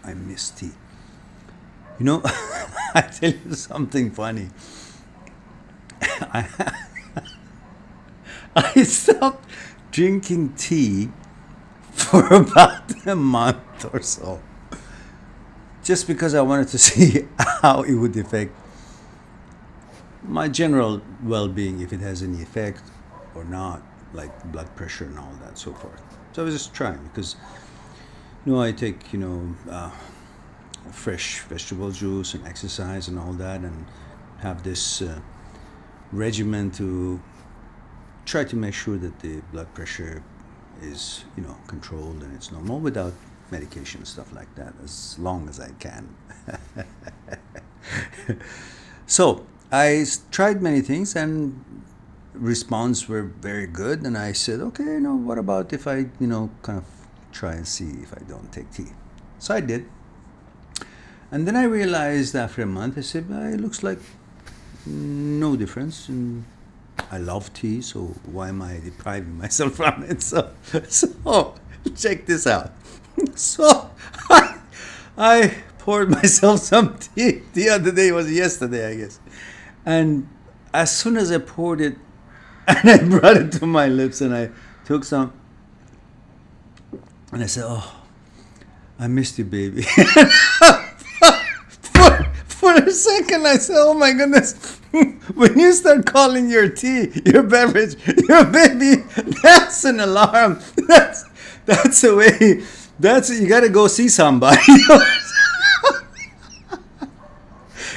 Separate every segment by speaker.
Speaker 1: I miss tea. You know, I tell you something funny. I, I stopped drinking tea for about a month or so, just because I wanted to see how it would affect my general well-being, if it has any effect or not, like blood pressure and all that, so forth. So I was just trying, because I take fresh vegetable juice and exercise and all that, and have this regimen to try to make sure that the blood pressure is controlled and it's normal, without medication and stuff like that, as long as I can. So I tried many things, and response were very good, and I said, okay, what about if I kind of try and see if I don't take tea. So I did, and then I realized after a month, I said, it looks like no difference, and I love tea, so why am I depriving myself from it? So check this out. So I poured myself some tea the other day. It was yesterday, I guess. And as soon as I poured it, and I brought it to my lips, and I took some, and I said, oh, I missed you, baby. For a second, I said, oh my goodness, when you start calling your tea, your beverage, your baby, that's an alarm. That's a way, you got to go see somebody.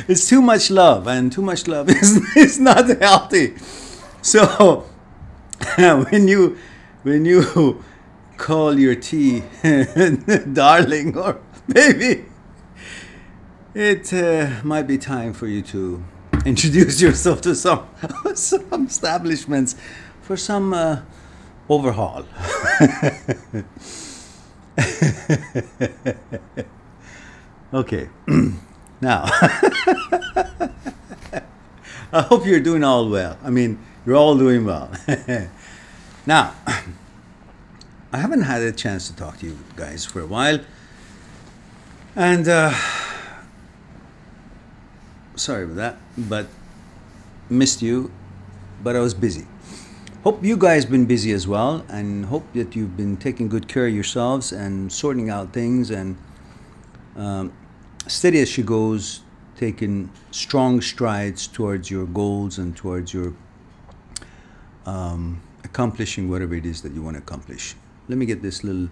Speaker 1: It's too much love, and too much love is not healthy. So when you call your tea darling or baby, it might be time for you to introduce yourself to some establishments for some overhaul. Okay. Now, I hope you're doing all well. I mean, you're all doing well. Now, I haven't had a chance to talk to you guys for a while, and sorry about that, but missed you, but I was busy. Hope you guys been busy as well, and hope that you've been taking good care of yourselves and sorting out things, and steady as she goes, taking strong strides towards your goals and towards your accomplishing whatever it is that you want to accomplish. Let me get this little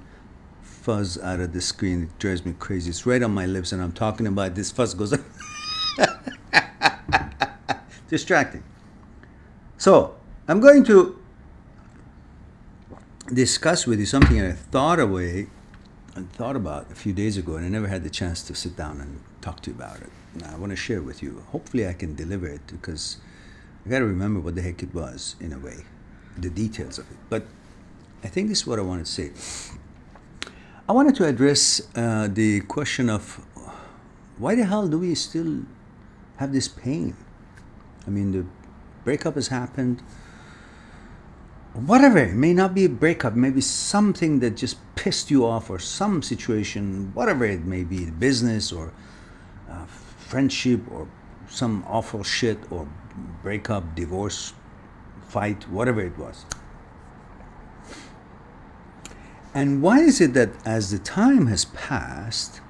Speaker 1: fuzz out of the screen. It drives me crazy. It's right on my lips, and I'm talking about this fuzz goes distracting. So I'm going to discuss with you something that I thought about a few days ago, and I never had the chance to sit down and talk to you about it. Now, I want to share it with you. Hopefully I can deliver it, because I got to remember what the heck it was, in a way, the details of it. But I think this is what I want to say. I wanted to address the question of why the hell do we still have this pain? I mean, the breakup has happened. Whatever, it may not be a breakup, maybe something that just pissed you off, or some situation, whatever it may be, business or friendship or some awful shit, or breakup, divorce, fight, whatever it was. And why is it that as the time has passed,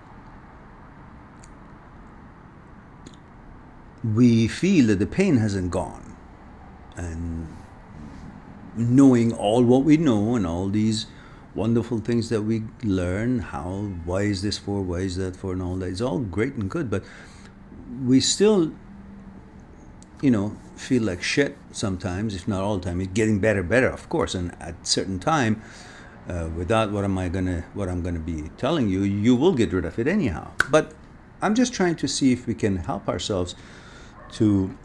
Speaker 1: we feel that the pain hasn't gone? And knowing all what we know and all these wonderful things that we learn, why is this for, why is that for, and all that, it's all great and good, but we still, feel like shit sometimes, if not all the time. It's getting better, of course, and at certain time, without what I'm gonna be telling you, you will get rid of it anyhow. But I'm just trying to see if we can help ourselves to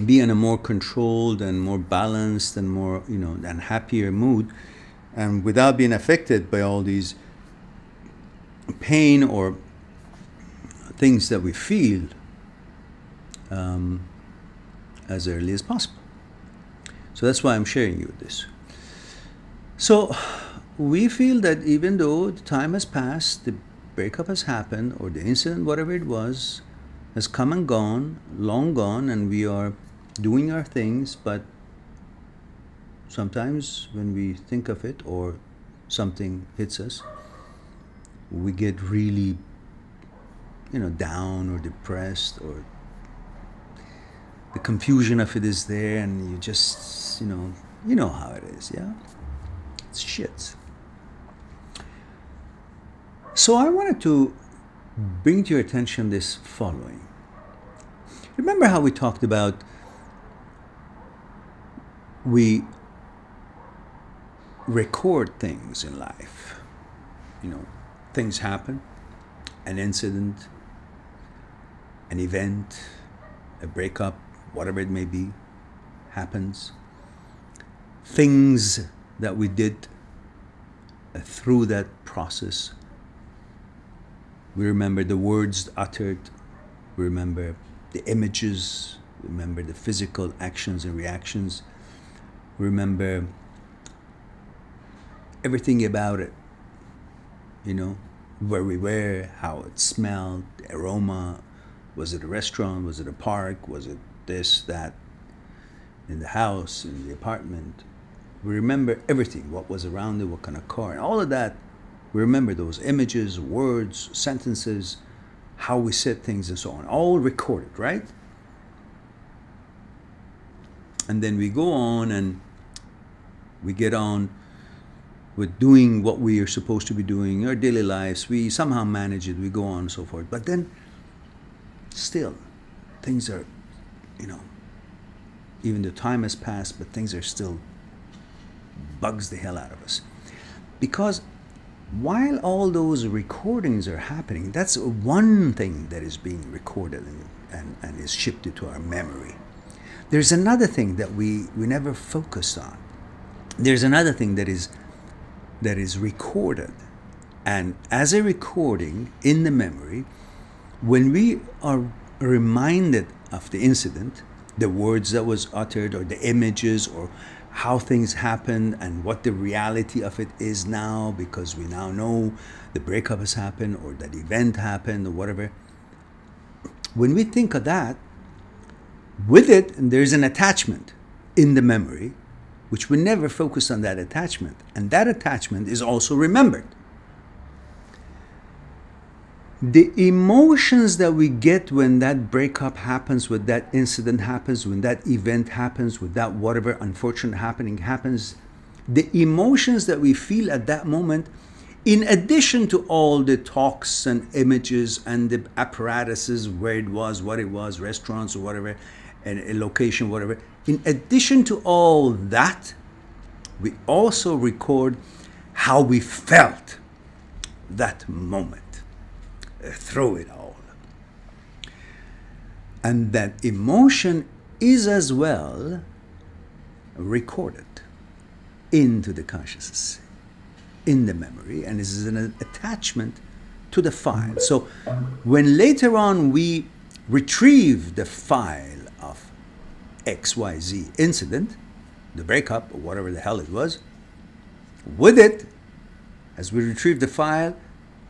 Speaker 1: be in a more controlled and more balanced and more, and happier mood, and without being affected by all these pain or things that we feel as early as possible. So that's why I'm sharing you this. So we feel that even though the time has passed, the breakup has happened, or the incident, whatever it was, has come and gone, long gone, and we are doing our things, but sometimes when we think of it or something hits us, we get really, down or depressed, or the confusion of it is there, and you just, you know how it is, yeah? It's shit. So I wanted to bring to your attention this following. Remember how we talked about we record things in life. Things happen, an incident, an event, a breakup, whatever it may be, happens. Things that we did through that process. We remember the words uttered, we remember the images, we remember the physical actions and reactions, we remember everything about it, where we were, how it smelled, the aroma. Was it a restaurant? Was it a park? Was it this, that, in the house, in the apartment? We remember everything, what was around it, what kind of car, and all of that. We remember those images, words, sentences, how we said things and so on, all recorded, right? And then we go on and we get on with doing what we are supposed to be doing, our daily lives. We somehow manage it, we go on and so forth. But then still, things are, even though time has passed, but things are still bugs the hell out of us. Because while all those recordings are happening, that's one thing that is being recorded and is shifted to our memory. There's another thing that we never focused on. There's another thing that is recorded. And as a recording in the memory, when we are reminded of the incident, the words that was uttered, or the images, or how things happened, and what the reality of it is now, because we now know the breakup has happened, or that event happened, or whatever. When we think of that, with it, there's an attachment in the memory, which we never focus on that attachment. And that attachment is also remembered. The emotions that we get when that breakup happens, when that incident happens, when that event happens, when that whatever unfortunate happening happens, the emotions that we feel at that moment, in addition to all the talks and images and the apparatuses, where it was, what it was, restaurants or whatever, and a location, whatever, in addition to all that, we also record how we felt that moment. Through it all. And that emotion is as well recorded into the consciousness, in the memory, and is an attachment to the file. So when later on we retrieve the file of XYZ incident, the breakup or whatever the hell it was, with it, as we retrieve the file,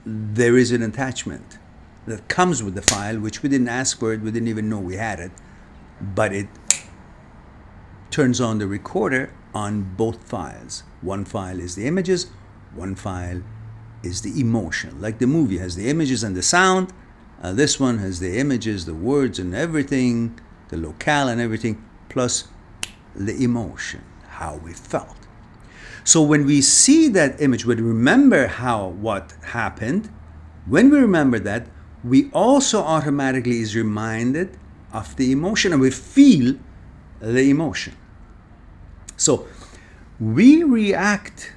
Speaker 1: there is an attachment that comes with the file, which we didn't ask for it, we didn't even know we had it, but it turns on the recorder on both files. One file is the images, one file is the emotion. Like the movie has the images and the sound, this one has the images, the words and everything, the locale and everything, plus the emotion, how we felt. So when we see that image, we remember what happened. When we remember that, we also automatically is reminded of the emotion, and we feel the emotion. So we react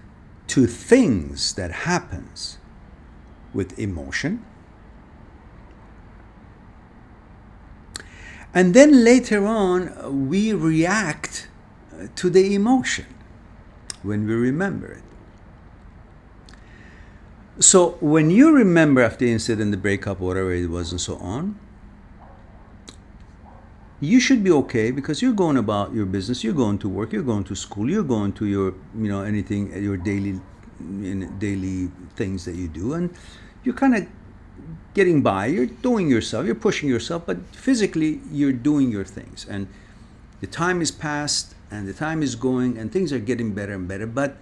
Speaker 1: to things that happens with emotion. And then later on, we react to the emotion when we remember it. So when you remember after the incident, the breakup, whatever it was and so on, you should be okay, because you're going about your business, you're going to work, you're going to school, you're going to your, anything, your daily things that you do, and you're kind of getting by, you're doing yourself, you're pushing yourself, but physically you're doing your things. And the time is past and the time is going and things are getting better and better, but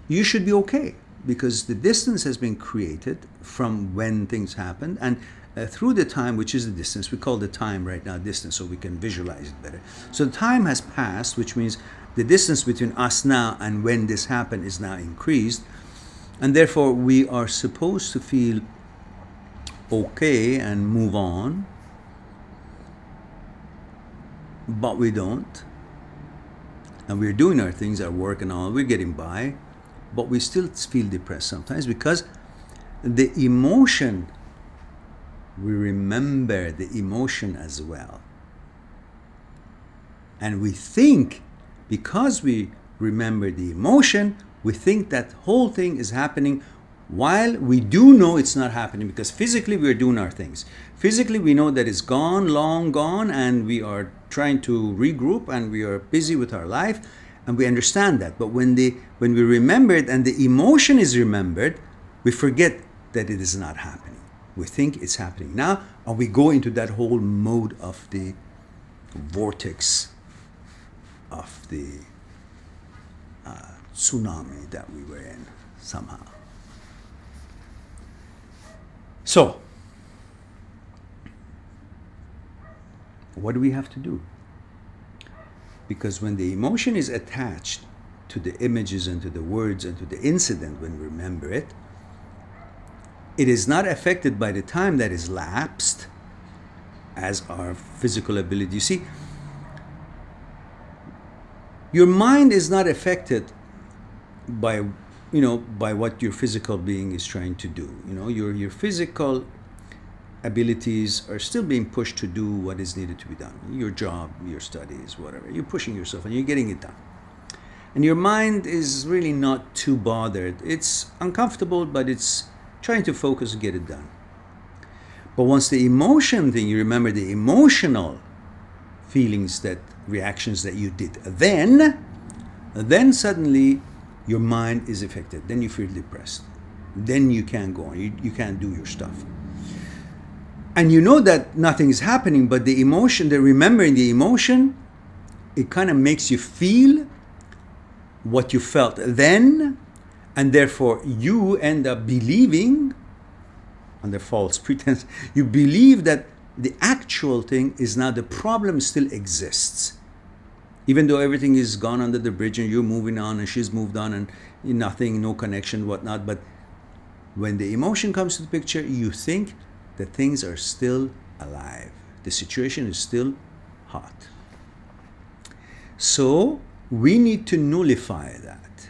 Speaker 1: you should be okay because the distance has been created from when things happened, and through the time, which is the distance, we call the time right now distance so we can visualize it better. So the time has passed, which means the distance between us now and when this happened is now increased, and therefore we are supposed to feel okay and move on, but we don't. And we're doing our things, our work and all, we're getting by, but we still feel depressed sometimes because the emotion, we remember the emotion as well. And we think, because we remember the emotion, we think that whole thing is happening while we do know it's not happening, because physically we're doing our things. Physically we know that it's gone, long gone, and we are trying to regroup and we are busy with our life, and we understand that. But when we remember it and the emotion is remembered, we forget that it is not happening. We think it's happening now, and we go into that whole mode of the vortex of the tsunami that we were in somehow. So, what do we have to do? Because when the emotion is attached to the images and to the words and to the incident, when we remember it, it is not affected by the time that is lapsed as our physical ability. You see, your mind is not affected by, by what your physical being is trying to do. Your physical abilities are still being pushed to do what is needed to be done. Your job, your studies, whatever. You're pushing yourself and you're getting it done. And your mind is really not too bothered. It's uncomfortable, but it's trying to focus and get it done. But once the emotion thing, you remember the emotional feelings, reactions that you did, then suddenly your mind is affected. Then you feel depressed. Then you can't go on. You can't do your stuff. And you know that nothing is happening, but the emotion, remembering the emotion, it kind of makes you feel what you felt then, and therefore you end up believing, under false pretense, you believe that the actual thing is now, the problem still exists. Even though everything is gone under the bridge and you're moving on and she's moved on and nothing, no connection, whatnot. But when the emotion comes to the picture, you think that things are still alive. The situation is still hot. So we need to nullify that.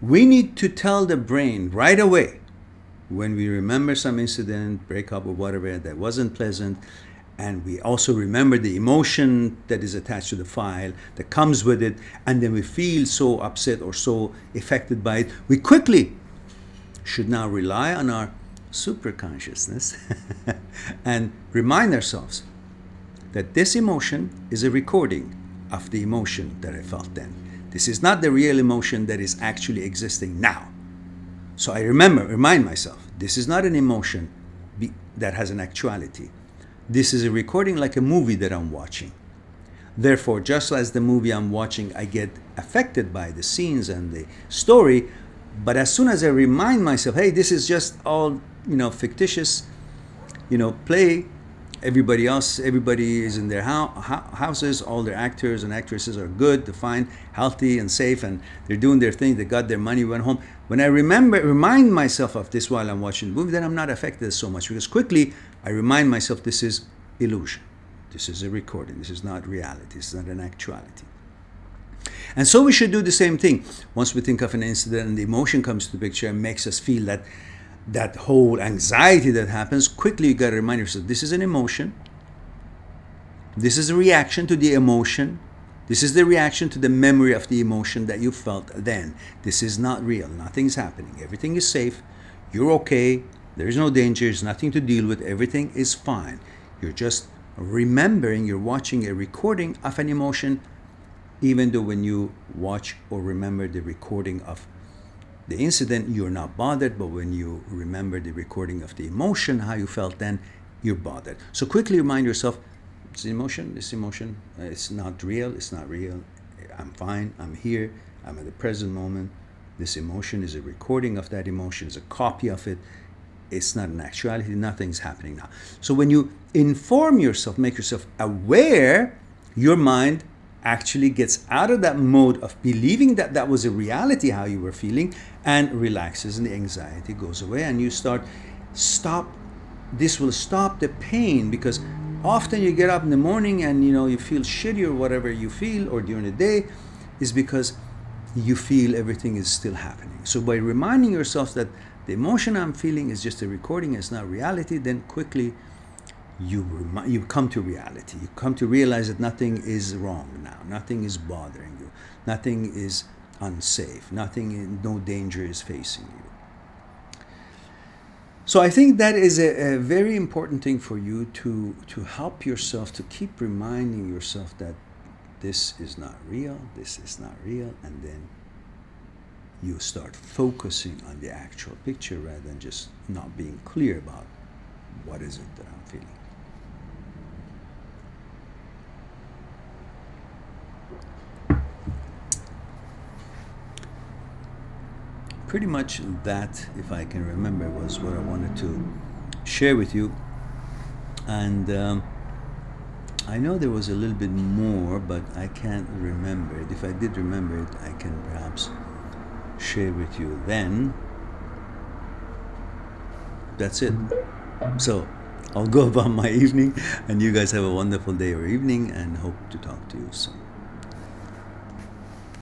Speaker 1: We need to tell the brain right away, when we remember some incident, breakup or whatever that wasn't pleasant, and we also remember the emotion that is attached to the file that comes with it, and then we feel so upset or so affected by it, we quickly should now rely on our superconsciousness and remind ourselves that this emotion is a recording of the emotion that I felt then. This is not the real emotion that is actually existing now. So I remind myself, this is not an emotion that has an actuality. This is a recording, like a movie that I'm watching. Therefore, just as the movie I'm watching, I get affected by the scenes and the story, but as soon as I remind myself, hey, this is just all, fictitious, play. Everybody is in their houses, all their actors and actresses are good, fine, healthy and safe, and they're doing their thing, they got their money, went home. When I remind myself of this while I'm watching the movie, then I'm not affected so much, because quickly I remind myself this is illusion. This is a recording. This is not reality. This is not an actuality. And so we should do the same thing. Once we think of an incident and the emotion comes to the picture and makes us feel that whole anxiety that happens, quickly you got to remind yourself, this is an emotion. This is a reaction to the emotion. This is the reaction to the memory of the emotion that you felt then. This is not real. Nothing's happening. Everything is safe. You're okay. There's no danger. There's nothing to deal with. Everything is fine. You're just remembering, you're watching a recording of an emotion, even though when you watch or remember the recording of the incident, you're not bothered, but when you remember the recording of the emotion, how you felt then, you're bothered. So quickly remind yourself, this emotion, it's not real, it's not real. I'm fine, I'm here, I'm at the present moment. This emotion is a recording of that emotion, it's a copy of it. It's not an actuality, nothing's happening now. So when you inform yourself, make yourself aware, your mind actually gets out of that mode of believing that that was a reality, how you were feeling, and relaxes, and the anxiety goes away, and you this will stop the pain, because often you get up in the morning and you feel shitty or whatever you feel, or during the day, is because you feel everything is still happening. So by reminding yourself that the emotion I'm feeling is just a recording, it's not reality, then quickly you come to reality. You come to realize that nothing is wrong now. Nothing is bothering you. Nothing is unsafe. No danger is facing you. So I think that is a very important thing for you to help yourself, to keep reminding yourself that this is not real, this is not real, and then you start focusing on the actual picture rather than just not being clear about what is it that I'm feeling. Pretty much that, if I can remember, was what I wanted to share with you. And I know there was a little bit more, but I can't remember it. If I did remember it, I can perhaps share with you then. That's it. So I'll go about my evening, and you guys have a wonderful day or evening, and hope to talk to you soon.